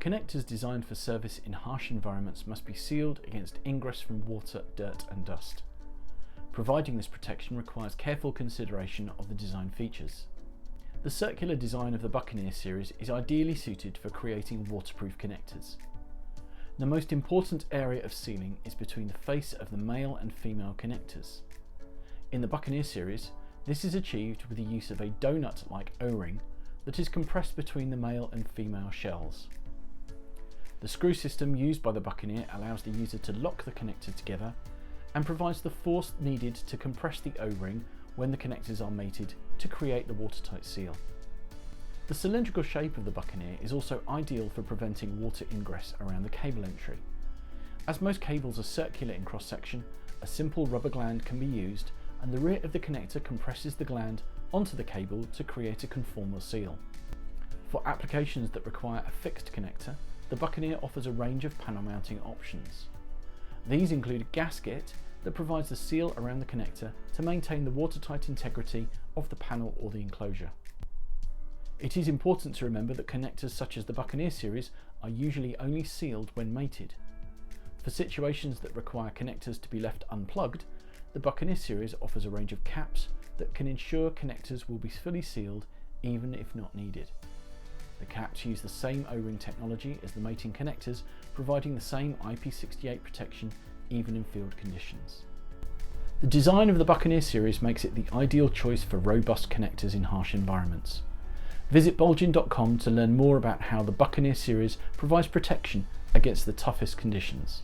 connectors designed for service in harsh environments must be sealed against ingress from water, dirt and dust. Providing this protection requires careful consideration of the design features. The circular design of the Buccaneer series is ideally suited for creating waterproof connectors. The most important area of sealing is between the face of the male and female connectors. In the Buccaneer series, this is achieved with the use of a donut-like O-ring that is compressed between the male and female shells. The screw system used by the Buccaneer allows the user to lock the connector together and provides the force needed to compress the O-ring when the connectors are mated to create the watertight seal. The cylindrical shape of the Buccaneer is also ideal for preventing water ingress around the cable entry. As most cables are circular in cross-section, a simple rubber gland can be used and the rear of the connector compresses the gland onto the cable to create a conformal seal. For applications that require a fixed connector, the Buccaneer offers a range of panel mounting options. These include a gasket that provides the seal around the connector to maintain the watertight integrity of the panel or the enclosure. It is important to remember that connectors such as the Buccaneer series are usually only sealed when mated. For situations that require connectors to be left unplugged, the Buccaneer series offers a range of caps that can ensure connectors will be fully sealed even if not needed. The caps use the same O-ring technology as the mating connectors, providing the same IP68 protection even in field conditions. The design of the Buccaneer series makes it the ideal choice for robust connectors in harsh environments. Visit Bulgin.com to learn more about how the Buccaneer series provides protection against the toughest conditions.